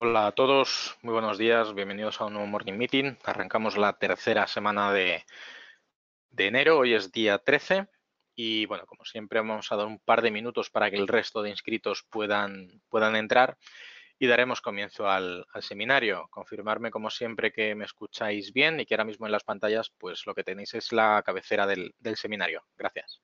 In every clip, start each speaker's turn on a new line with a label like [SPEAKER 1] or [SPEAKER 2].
[SPEAKER 1] Hola a todos, muy buenos días, bienvenidos a un nuevo Morning Meeting. Arrancamos la tercera semana de enero, hoy es día 13 y bueno, como siempre vamos a dar un par de minutos para que el resto de inscritos puedan entrar y daremos comienzo al seminario. Confirmarme como siempre que me escucháis bien y que ahora mismo en las pantallas pues lo que tenéis es la cabecera del seminario. Gracias.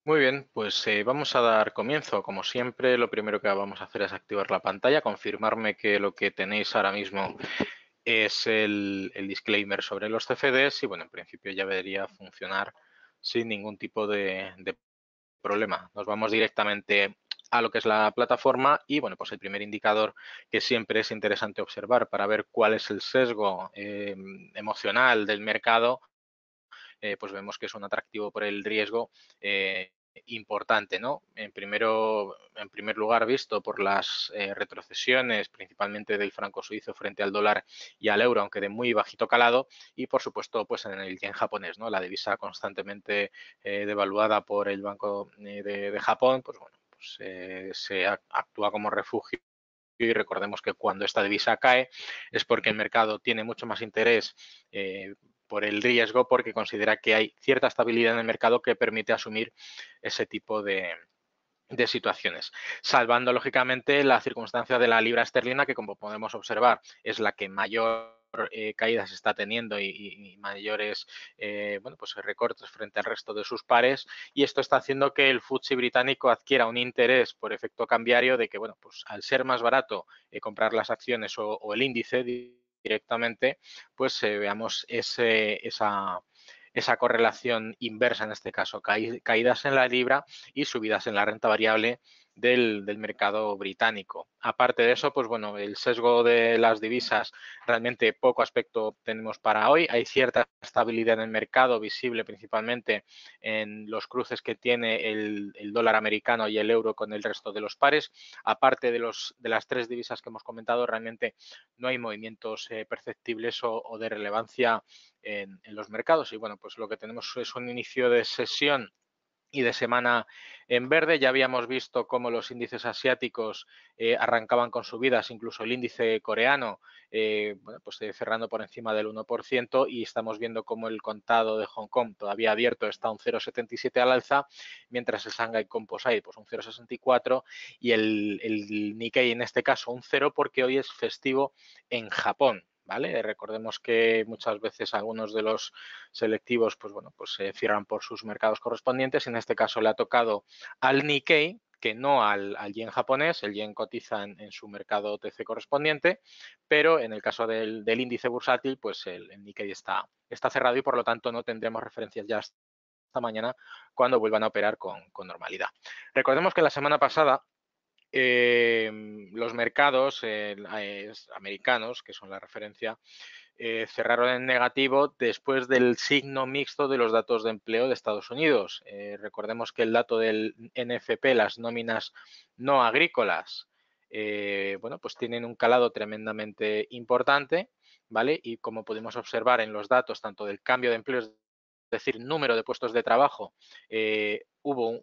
[SPEAKER 1] Muy bien, pues vamos a dar comienzo. Como siempre, lo primero que vamos a hacer es activar la pantalla, confirmarme que lo que tenéis ahora mismo es el disclaimer sobre los CFDs y bueno, en principio ya debería funcionar sin ningún tipo de problema. Nos vamos directamente a lo que es la plataforma y bueno, pues el primer indicador que siempre es interesante observar para ver cuál es el sesgo emocional del mercado, pues vemos que es un atractivo por el riesgo importante, ¿no? En primer lugar, visto por las retrocesiones, principalmente del franco suizo frente al dólar y al euro, aunque de muy bajito calado, y por supuesto, pues en el yen japonés, ¿no? La divisa constantemente devaluada por el Banco de Japón, pues bueno, pues actúa como refugio y recordemos que cuando esta divisa cae es porque el mercado tiene mucho más interés por el riesgo, porque considera que hay cierta estabilidad en el mercado que permite asumir ese tipo de situaciones, salvando lógicamente la circunstancia de la libra esterlina, que como podemos observar es la que mayor caídas está teniendo y mayores bueno, pues recortes frente al resto de sus pares, y esto está haciendo que el FTSE británico adquiera un interés por efecto cambiario de que, bueno, pues al ser más barato comprar las acciones o el índice directamente, pues veamos esa correlación inversa en este caso, caídas en la libra y subidas en la renta variable del mercado británico. Aparte de eso, pues bueno, el sesgo de las divisas, realmente poco aspecto tenemos para hoy. Hay cierta estabilidad en el mercado, visible principalmente en los cruces que tiene el dólar americano y el euro con el resto de los pares. Aparte de las tres divisas que hemos comentado, realmente no hay movimientos perceptibles o de relevancia en los mercados. Y bueno, pues lo que tenemos es un inicio de sesión y de semana en verde. Ya habíamos visto cómo los índices asiáticos arrancaban con subidas, incluso el índice coreano bueno, pues, cerrando por encima del 1%, y estamos viendo cómo el contado de Hong Kong todavía abierto está un 0,77 al alza, mientras el Shanghai Composite pues un 0,64 y el Nikkei en este caso un 0 porque hoy es festivo en Japón. ¿Vale? Recordemos que muchas veces algunos de los selectivos pues bueno, pues se cierran por sus mercados correspondientes. En este caso le ha tocado al Nikkei, que no al yen japonés. El yen cotiza en su mercado OTC correspondiente, pero en el caso del índice bursátil, pues el Nikkei está cerrado y por lo tanto no tendremos referencias ya hasta mañana cuando vuelvan a operar con normalidad. Recordemos que la semana pasada los mercados americanos, que son la referencia, cerraron en negativo después del signo mixto de los datos de empleo de Estados Unidos. Recordemos que el dato del NFP, las nóminas no agrícolas, bueno, pues tienen un calado tremendamente importante, ¿vale? Y como podemos observar en los datos, tanto del cambio de empleo, es decir, número de puestos de trabajo, hubo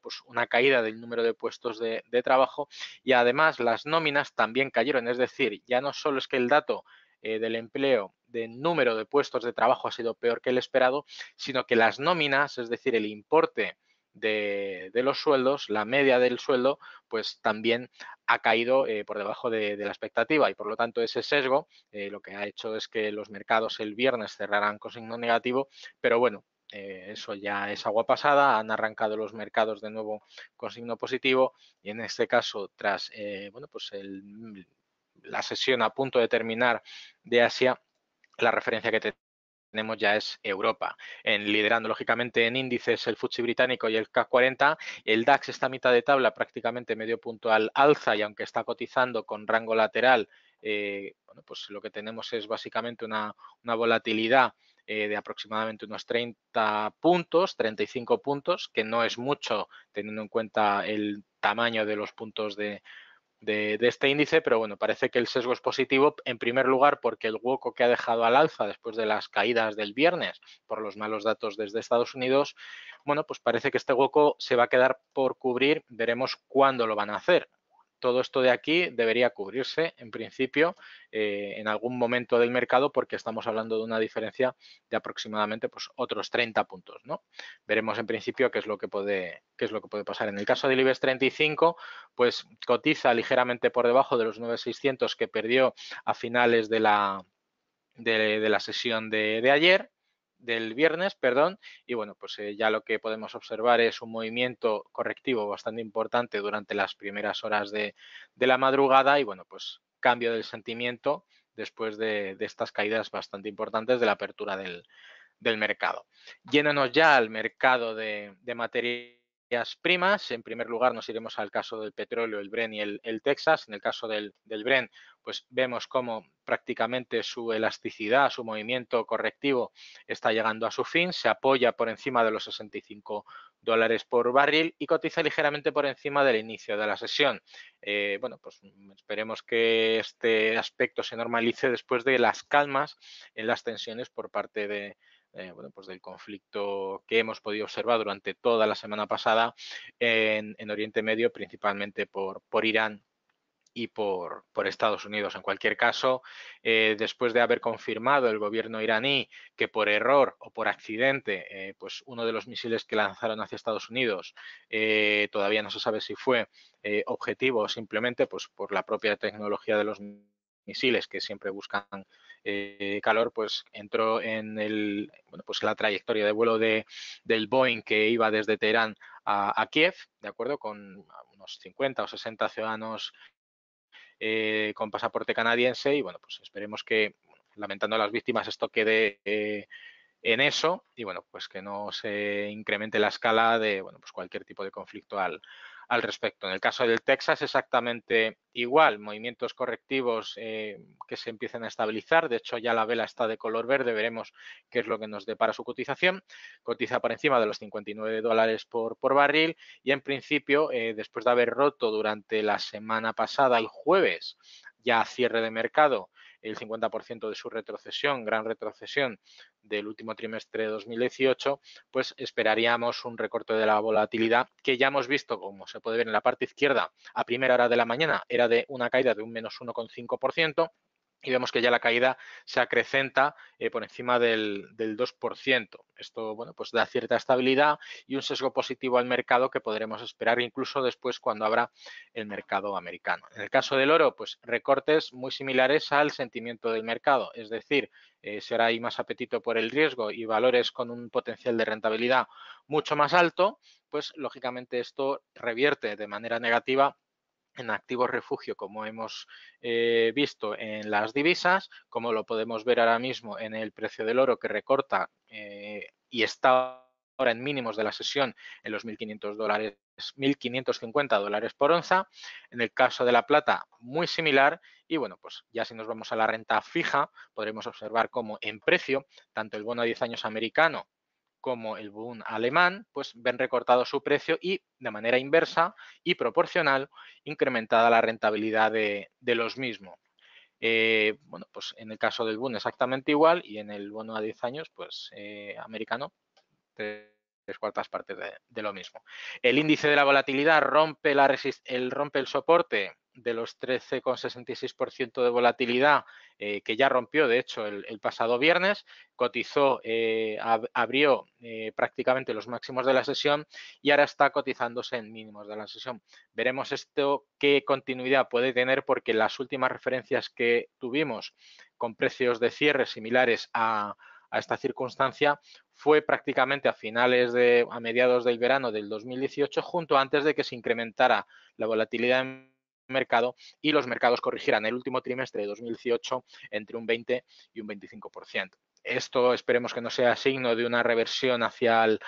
[SPEAKER 1] pues una caída del número de puestos de trabajo, y además las nóminas también cayeron. Es decir, ya no solo es que el dato del empleo, del número de puestos de trabajo ha sido peor que el esperado, sino que las nóminas, es decir, el importe de los sueldos, la media del sueldo, pues también ha caído por debajo de la expectativa, y por lo tanto ese sesgo lo que ha hecho es que los mercados el viernes cerrarán con signo negativo, pero bueno, eso ya es agua pasada. Han arrancado los mercados de nuevo con signo positivo, y en este caso, tras bueno, pues la sesión a punto de terminar de Asia, la referencia que tenemos ya es Europa, liderando lógicamente en índices el FTSE británico y el CAC 40. El DAX está a mitad de tabla, prácticamente medio punto al alza, y aunque está cotizando con rango lateral, bueno, pues lo que tenemos es básicamente una volatilidad de aproximadamente unos 30 puntos, 35 puntos, que no es mucho teniendo en cuenta el tamaño de los puntos de este índice, pero bueno, parece que el sesgo es positivo, en primer lugar porque el hueco que ha dejado al alza después de las caídas del viernes por los malos datos desde Estados Unidos, bueno, pues parece que este hueco se va a quedar por cubrir. Veremos cuándo lo van a hacer. Todo esto de aquí debería cubrirse en principio en algún momento del mercado, porque estamos hablando de una diferencia de aproximadamente pues otros 30 puntos, ¿no? Veremos en principio qué es lo que puede pasar. En el caso del IBEX 35, pues cotiza ligeramente por debajo de los 9.600 que perdió a finales de la sesión de ayer, del viernes, perdón, y bueno, pues ya lo que podemos observar es un movimiento correctivo bastante importante durante las primeras horas de la madrugada, y bueno, pues cambio del sentimiento después de estas caídas bastante importantes de la apertura del mercado. Yéndonos ya al mercado de materias primas, en primer lugar nos iremos al caso del petróleo, el Brent y el Texas. En el caso del Brent, pues vemos cómo prácticamente su elasticidad, su movimiento correctivo está llegando a su fin, se apoya por encima de los $65 por barril y cotiza ligeramente por encima del inicio de la sesión. Bueno, pues esperemos que este aspecto se normalice después de las calmas en las tensiones por parte bueno, pues del conflicto que hemos podido observar durante toda la semana pasada en Oriente Medio, principalmente por Irán y por Estados Unidos. En cualquier caso, después de haber confirmado el gobierno iraní que por error o por accidente, pues uno de los misiles que lanzaron hacia Estados Unidos, todavía no se sabe si fue objetivo o simplemente pues por la propia tecnología de los misiles, que siempre buscan calor, pues entró en bueno, pues la trayectoria de vuelo del Boeing, que iba desde Teherán a Kiev, ¿de acuerdo? Con unos 50 o 60 ciudadanos con pasaporte canadiense, y bueno, pues esperemos que, lamentando a las víctimas, esto quede en eso, y bueno, pues que no se incremente la escala de, bueno, pues cualquier tipo de conflicto al respecto. En el caso del Texas, exactamente igual, movimientos correctivos que se empiecen a estabilizar. De hecho, ya la vela está de color verde, veremos qué es lo que nos depara su cotización. Cotiza por encima de los $59 por barril, y en principio, después de haber roto durante la semana pasada, el jueves, ya a cierre de mercado, el 50% de su retrocesión, gran retrocesión del último trimestre de 2018, pues esperaríamos un recorte de la volatilidad que ya hemos visto, como se puede ver en la parte izquierda, a primera hora de la mañana era de una caída de un menos 1,5%. Y vemos que ya la caída se acrecenta por encima del 2%. Esto, bueno, pues da cierta estabilidad y un sesgo positivo al mercado que podremos esperar incluso después cuando abra el mercado americano. En el caso del oro, pues recortes muy similares al sentimiento del mercado, es decir, si ahora hay más apetito por el riesgo y valores con un potencial de rentabilidad mucho más alto, pues lógicamente esto revierte de manera negativa en activos refugio, como hemos visto en las divisas, como lo podemos ver ahora mismo en el precio del oro que recorta y está ahora en mínimos de la sesión en los $1.500, $1.550 por onza. En el caso de la plata, muy similar. Y bueno, pues ya si nos vamos a la renta fija, podremos observar cómo en precio, tanto el bono a 10 años americano como el Bund alemán, pues ven recortado su precio y de manera inversa y proporcional incrementada la rentabilidad de los mismos. Bueno, pues en el caso del Bund exactamente igual y en el bono a 10 años, pues americano, tres cuartas partes de lo mismo. El índice de la volatilidad rompe el soporte de los 13,66% de volatilidad que ya rompió, de hecho, el pasado viernes, cotizó, abrió prácticamente los máximos de la sesión y ahora está cotizándose en mínimos de la sesión. Veremos esto qué continuidad puede tener porque las últimas referencias que tuvimos con precios de cierre similares a esta circunstancia fue prácticamente a mediados del verano del 2018, junto antes de que se incrementara la volatilidad en mercado y los mercados corrigieran el último trimestre de 2018 entre un 20 y un 25%. Esto esperemos que no sea signo de una reversión hacia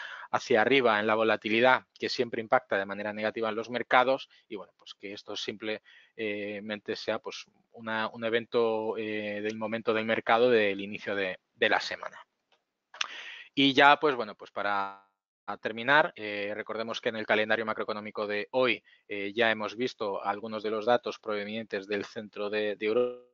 [SPEAKER 1] arriba en la volatilidad que siempre impacta de manera negativa en los mercados y bueno, pues que esto simplemente sea pues un evento del momento del mercado del inicio de la semana. Y ya, pues bueno, pues para terminar, recordemos que en el calendario macroeconómico de hoy ya hemos visto algunos de los datos provenientes del centro de Europa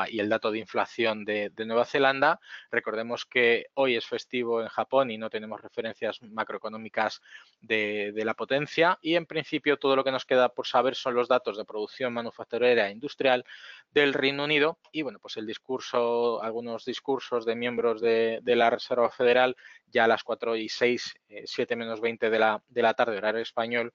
[SPEAKER 1] y el dato de inflación de Nueva Zelanda. Recordemos que hoy es festivo en Japón y no tenemos referencias macroeconómicas de la potencia y en principio todo lo que nos queda por saber son los datos de producción manufacturera e industrial del Reino Unido y bueno, pues algunos discursos de miembros de la Reserva Federal ya a las 4:06, 7 menos 20 de la tarde, horario español,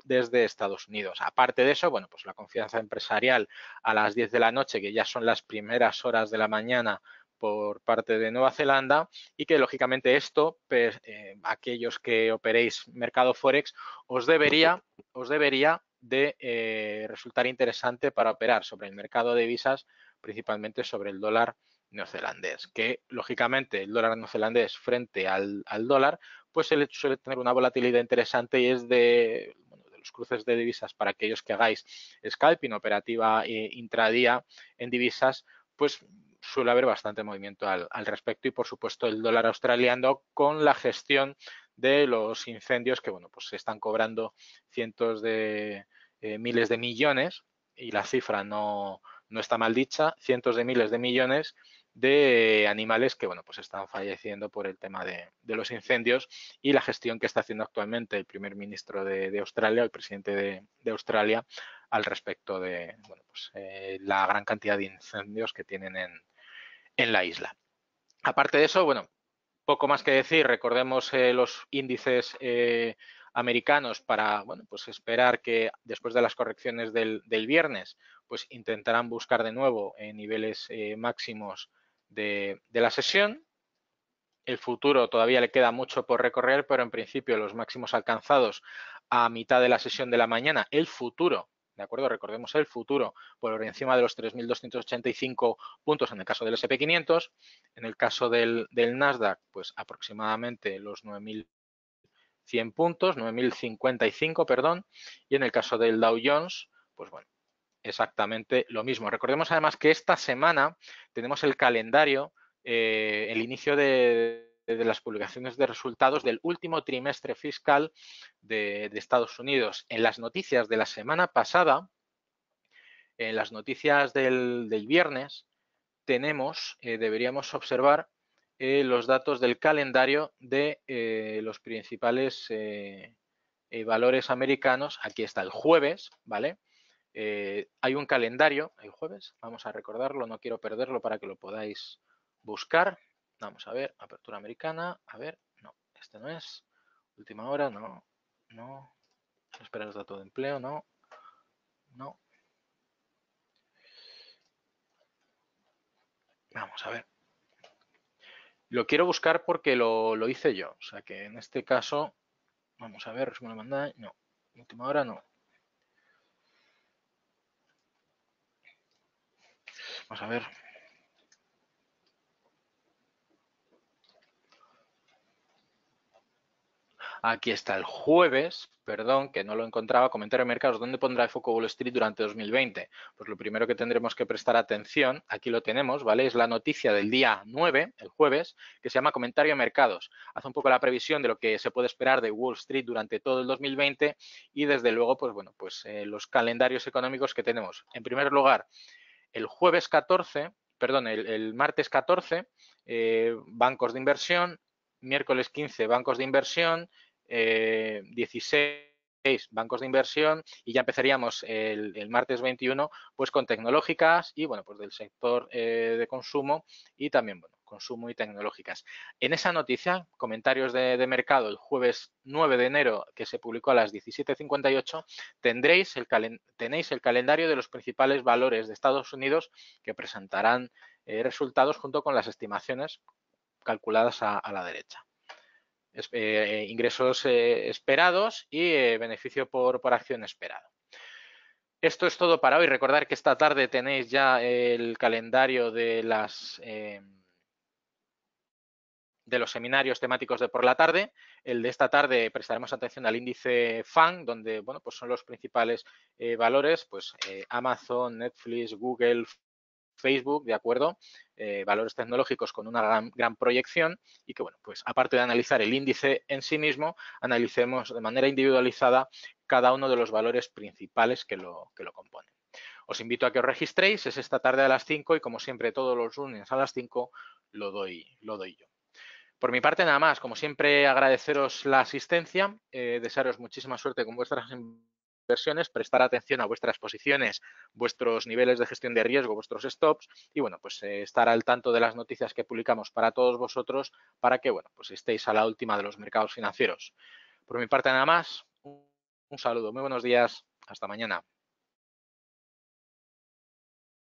[SPEAKER 1] desde Estados Unidos. Aparte de eso, bueno, pues la confianza empresarial a las 10 de la noche, que ya son las primeras horas de la mañana por parte de Nueva Zelanda y que lógicamente esto, pues, aquellos que operéis mercado Forex, os debería de resultar interesante para operar sobre el mercado de divisas, principalmente sobre el dólar neozelandés, que lógicamente el dólar neozelandés frente al dólar, pues suele tener una volatilidad interesante y es de los cruces de divisas para aquellos que hagáis scalping, operativa intradía en divisas, pues suele haber bastante movimiento al respecto y por supuesto el dólar australiano con la gestión de los incendios que bueno, pues se están cobrando cientos de miles de millones y la cifra no está mal dicha, cientos de miles de millones de animales que bueno, pues están falleciendo por el tema de los incendios y la gestión que está haciendo actualmente el primer ministro de Australia, el presidente de Australia, al respecto de bueno, pues, la gran cantidad de incendios que tienen en la isla. Aparte de eso, bueno, poco más que decir, recordemos los índices americanos para bueno, pues esperar que después de las correcciones del viernes pues intentarán buscar de nuevo niveles máximos de la sesión. El futuro todavía le queda mucho por recorrer, pero en principio los máximos alcanzados a mitad de la sesión de la mañana, el futuro, ¿de acuerdo? Recordemos el futuro por encima de los 3.285 puntos en el caso del S&P 500, en el caso del Nasdaq, pues aproximadamente los 9.100 puntos, 9.055, perdón, y en el caso del Dow Jones, pues bueno, exactamente lo mismo. Recordemos además que esta semana tenemos el calendario, el inicio de las publicaciones de resultados del último trimestre fiscal de Estados Unidos. En las noticias de la semana pasada, en las noticias del viernes, tenemos, deberíamos observar los datos del calendario de los principales valores americanos. Aquí está el jueves, ¿vale? Hay un calendario el jueves, vamos a recordarlo, no quiero perderlo para que lo podáis buscar. Vamos a ver, apertura americana, a ver, no, este no es, última hora, no, no, espera los datos de empleo, no, no. Vamos a ver. Lo quiero buscar porque lo hice yo, o sea que en este caso, vamos a ver, resumen de mandáis, no, última hora no. Vamos a ver. Aquí está el jueves, perdón, que no lo encontraba, comentario de mercados, ¿dónde pondrá el foco Wall Street durante 2020? Pues lo primero que tendremos que prestar atención, aquí lo tenemos, ¿vale? Es la noticia del día 9, el jueves, que se llama comentario de mercados. Hace un poco la previsión de lo que se puede esperar de Wall Street durante todo el 2020 y desde luego, pues bueno, pues los calendarios económicos que tenemos. En primer lugar, el jueves 14, perdón, el martes 14, bancos de inversión, miércoles 15, bancos de inversión, 16 bancos de inversión y ya empezaríamos el martes 21 pues con tecnológicas y bueno pues del sector de consumo y también bueno consumo y tecnológicas. En esa noticia, comentarios de mercado el jueves 9 de enero que se publicó a las 17:58, tenéis el calendario de los principales valores de Estados Unidos que presentarán resultados junto con las estimaciones calculadas a la derecha. Ingresos esperados y beneficio por acción esperado. Esto es todo para hoy. Recordar que esta tarde tenéis ya el calendario de los seminarios temáticos de por la tarde. El de esta tarde prestaremos atención al índice FANG, donde bueno, pues son los principales valores, pues Amazon, Netflix, Google, Facebook, ¿de acuerdo? Valores tecnológicos con una gran proyección y que, bueno, pues aparte de analizar el índice en sí mismo, analicemos de manera individualizada cada uno de los valores principales que lo componen. Os invito a que os registréis, es esta tarde a las 5 y como siempre todos los lunes a las 5 lo doy yo. Por mi parte nada más, como siempre agradeceros la asistencia, desearos muchísima suerte con vuestras inversiones, prestar atención a vuestras posiciones, vuestros niveles de gestión de riesgo, vuestros stops y bueno, pues estar al tanto de las noticias que publicamos para todos vosotros para que bueno, pues estéis a la última de los mercados financieros. Por mi parte nada más, un saludo, muy buenos días, hasta mañana.